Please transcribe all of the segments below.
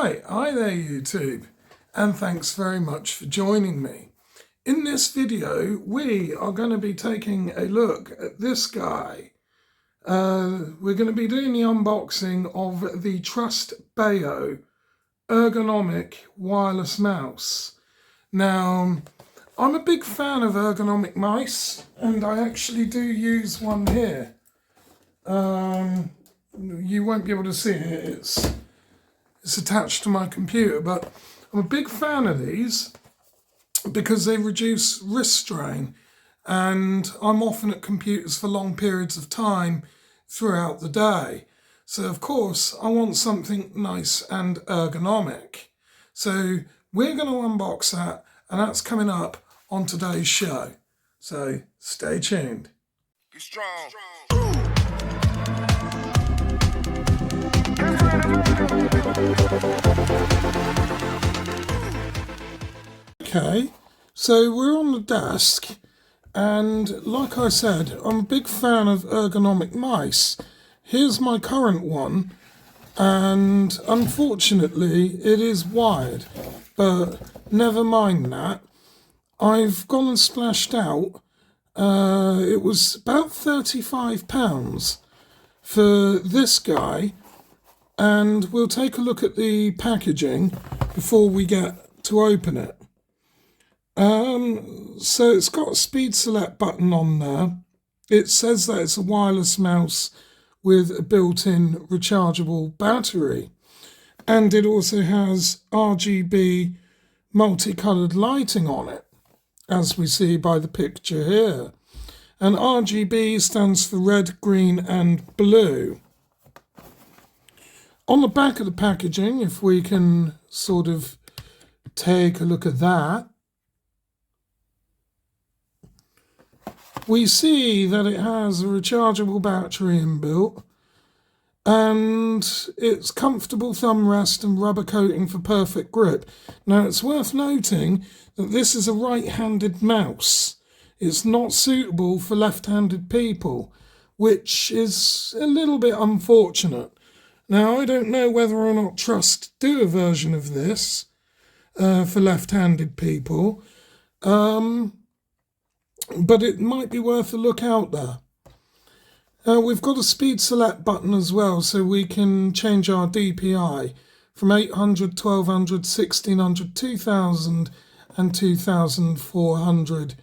Right, hi there YouTube, and thanks very much for joining me. In this video, we are going to be taking a look at this guy. We're going to be doing the unboxing of the Trust Bayo ergonomic wireless mouse. Now, I'm a big fan of ergonomic mice, and I actually do use one here. You won't be able to see it, it's attached to my computer, but I'm a big fan of these because they reduce wrist strain, and I'm often at computers for long periods of time throughout the day. So of course I want something nice and ergonomic. So we're going to unbox that, and that's coming up on today's show. So stay tuned. Be strong. Okay, so we're on the desk, and like I said, I'm a big fan of ergonomic mice. Here's my current one, and unfortunately it is wired, but never mind that. I've gone and splashed out. It was about £35 for this guy, and we'll take a look at the packaging before we get to open it. So it's got a speed select button on there. It says that it's a wireless mouse with a built-in rechargeable battery, and it also has RGB multicoloured lighting on it, as we see by the picture here. And RGB stands for red, green and blue. On the back of the packaging, if we can sort of take a look at that, we see that it has a rechargeable battery inbuilt, and it's comfortable thumb rest and rubber coating for perfect grip. Now it's worth noting that this is a right-handed mouse. It's not suitable for left-handed people, which is a little bit unfortunate. Now I don't know whether or not Trust do a version of this for left-handed people, but it might be worth a look out there. We've got a speed select button as well, so we can change our DPI from 800, 1200, 1600, 2000 and 2400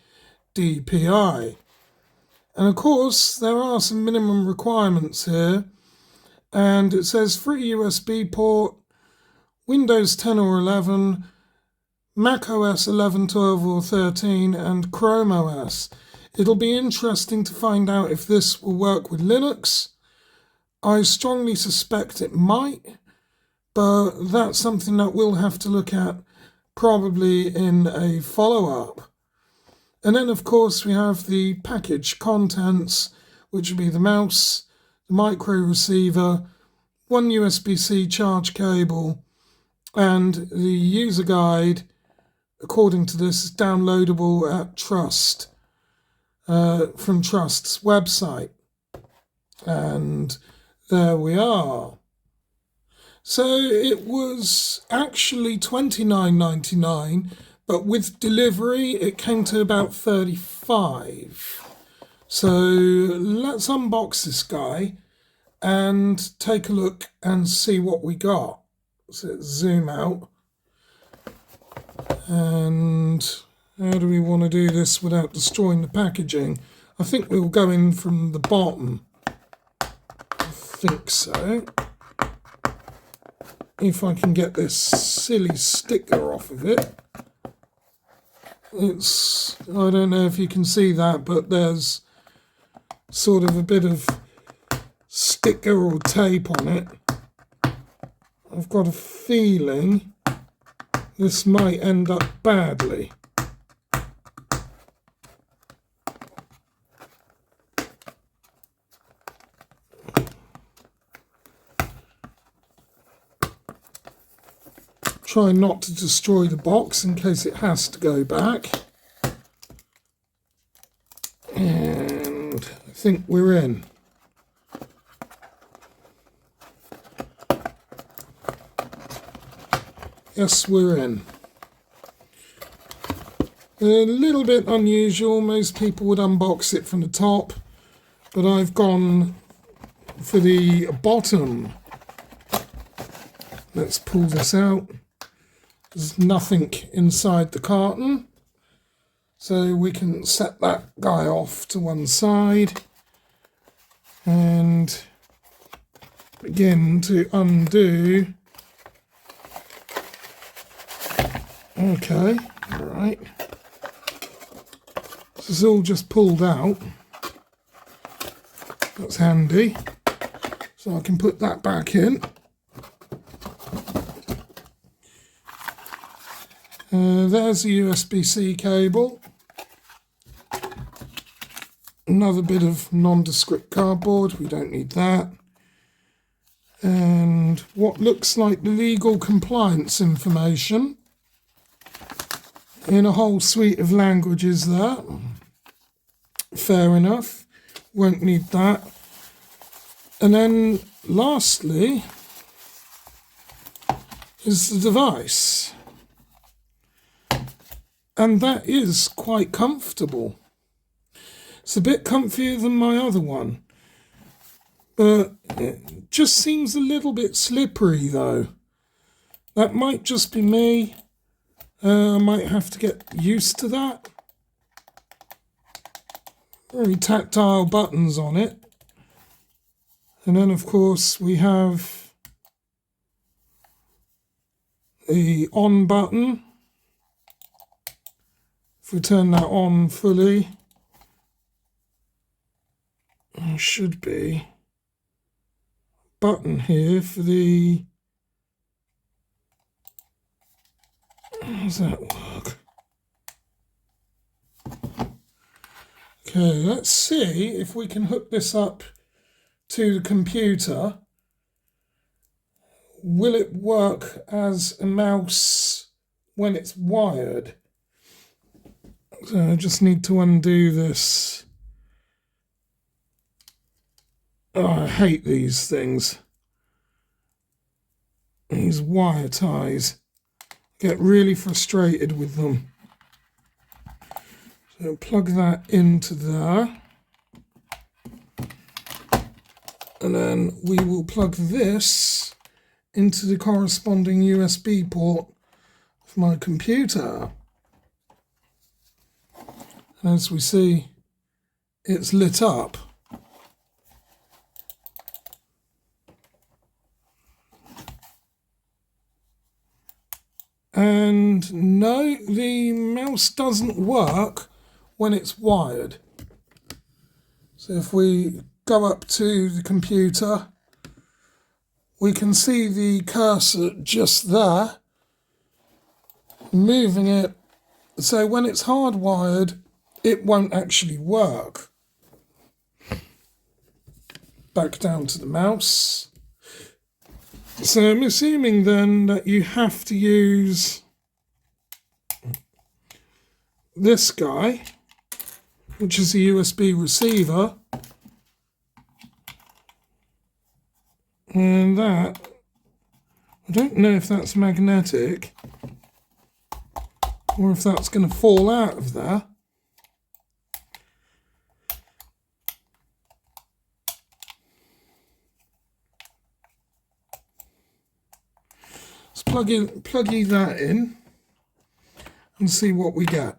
DPI. And of course there are some minimum requirements here, and it says free USB port, Windows 10 or 11, Mac OS 11, 12 or 13 and Chrome OS. It'll be interesting to find out if this will work with Linux. I strongly suspect it might, but that's something that we'll have to look at probably in a follow-up. And then of course we have the package contents, which would be the mouse, the micro receiver, one USB-C charge cable, and the user guide. According to this, is downloadable at Trust, from Trust's website. And there we are. So it was actually $29.99, but with delivery it came to about $35. So let's unbox this guy and take a look and see what we got. So let's zoom out. And how do we want to do this without destroying the packaging? I think we'll go in from the bottom. I think so. If I can get this silly sticker off of it. I don't know if you can see that, but there's sort of a bit of sticker or tape on it. I've got a feeling this might end up badly. Try not to destroy the box in case it has to go back. And I think we're in. yes, we're in. A little bit unusual, most people would unbox it from the top, but I've gone for the bottom. Let's pull this out. There's nothing inside the carton, so we can set that guy off to one side and begin to undo. Okay, all right. This is all just pulled out. That's handy. So I can put that back in. There's the USB-C cable. Another bit of nondescript cardboard. We don't need that. And what looks like the legal compliance information in a whole suite of languages there. Fair enough. Won't need that. And then lastly is the device. And that is quite comfortable. It's a bit comfier than my other one, but it just seems a little bit slippery though. That might just be me. I might have to get used to that. Very tactile buttons on it. And then of course we have the on button. If we turn that on fully, there should be a button here for the... How does that work? Okay, let's see if we can hook this up to the computer. Will it work as a mouse when it's wired? So I just need to undo this. Oh, I hate these things. These wire ties. Get really frustrated with them. So plug that into there. And then we will plug this into the corresponding USB port of my computer. As we see, it's lit up. And no, the mouse doesn't work when it's wired. So if we go up to the computer, we can see the cursor just there, moving it. So when it's hardwired, it won't actually work. Back down to the mouse. So I'm assuming then that you have to use this guy, which is a USB receiver. And that, I don't know if that's magnetic or if that's going to fall out of there. Plug that in and see what we get.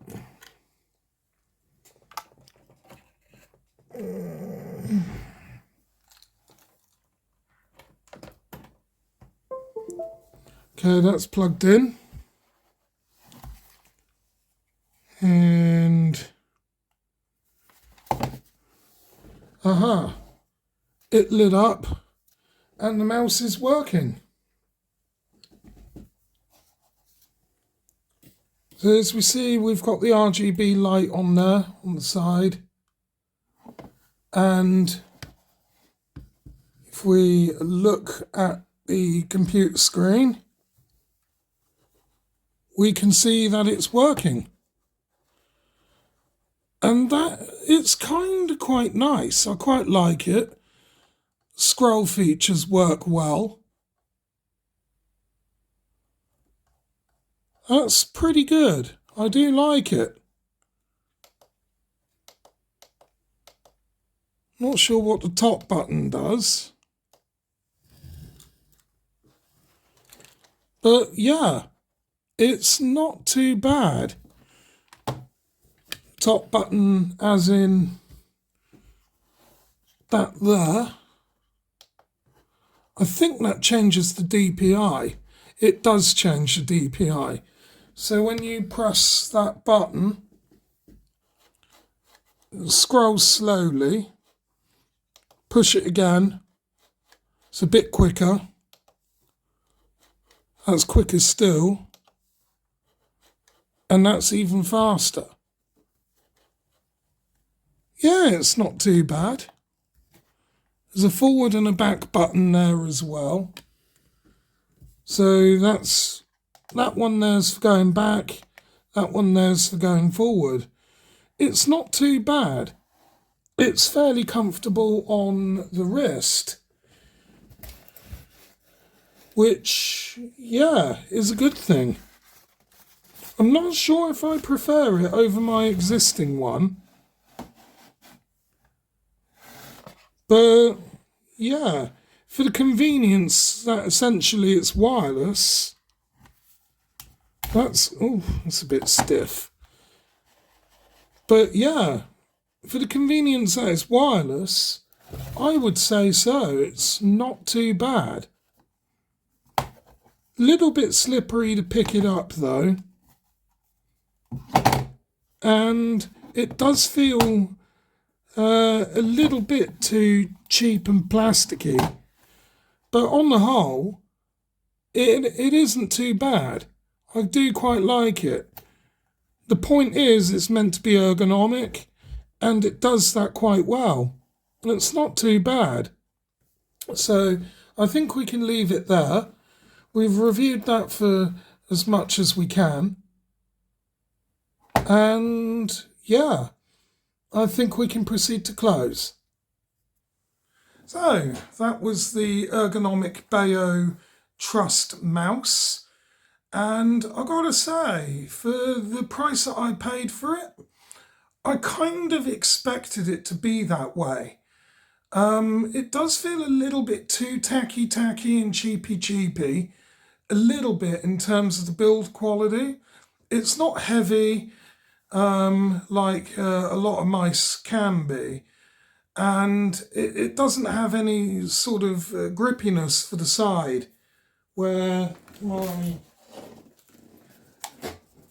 Okay, that's plugged in. And it lit up and the mouse is working. So as we see, we've got the RGB light on there on the side. And if we look at the computer screen, we can see that it's working. And that it's kind of quite nice. I quite like it. Scroll features work well. That's pretty good. I do like it. Not sure what the top button does. But yeah, it's not too bad. Top button as in that there. I think that changes the DPI. It does change the DPI. So when you press that button, scroll slowly, push it again. It's a bit quicker. That's quicker still. And that's even faster. Yeah, it's not too bad. There's a forward and a back button there as well. So that one there's for going back, that one there's for going forward. It's not too bad. It's fairly comfortable on the wrist, which, yeah, is a good thing. I'm not sure if I prefer it over my existing one. But, yeah, for the convenience that essentially it's wireless, that's a bit stiff. But, yeah, for the convenience that it's wireless, I would say so. It's not too bad. Little bit slippery to pick it up, though. And it does feel a little bit too cheap and plasticky, but on the whole, it isn't too bad. I do quite like it. The point is, it's meant to be ergonomic, and it does that quite well. It's not too bad. So I think we can leave it there. We've reviewed that for as much as we can. And yeah, I think we can proceed to close. So that was the ergonomic Bayo Trust mouse. And I gotta say, for the price that I paid for it, I kind of expected it to be that way. It does feel a little bit too tacky and cheapy, a little bit in terms of the build quality. It's not heavy like a lot of mice can be, and it doesn't have any sort of grippiness for the side where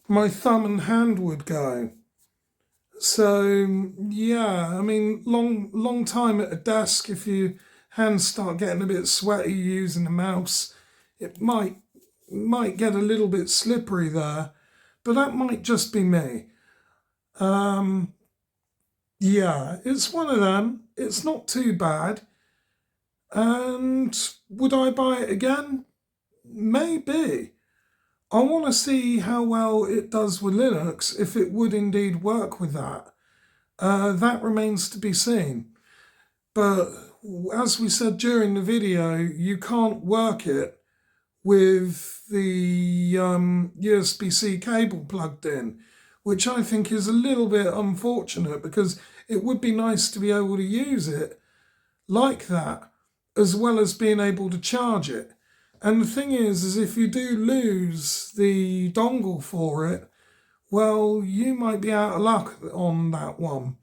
my thumb and hand would go. So yeah, I mean, long time at a desk, if your hands start getting a bit sweaty using the mouse, it might get a little bit slippery there, but that might just be me. Yeah, it's one of them. It's not too bad. And would I buy it again? Maybe. I want to see how well it does with Linux, if it would indeed work with that. That remains to be seen. But as we said during the video, you can't work it with the USB-C cable plugged in, which I think is a little bit unfortunate, because it would be nice to be able to use it like that, as well as being able to charge it. And the thing is if you do lose the dongle for it, well, you might be out of luck on that one.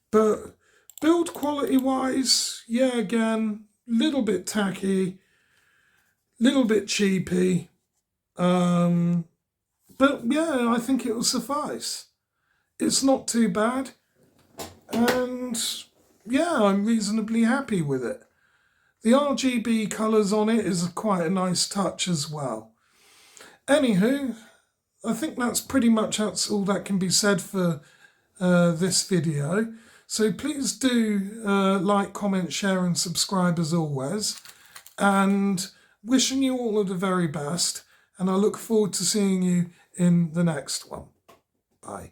But build quality wise, yeah, again, little bit tacky, little bit cheapy. But yeah, I think it will suffice. It's not too bad. And yeah, I'm reasonably happy with it. The RGB colours on it is quite a nice touch as well. Anywho, I think that's all that can be said for this video. So please do like, comment, share and subscribe as always. And wishing you all of the very best. And I look forward to seeing you in the next one. Bye.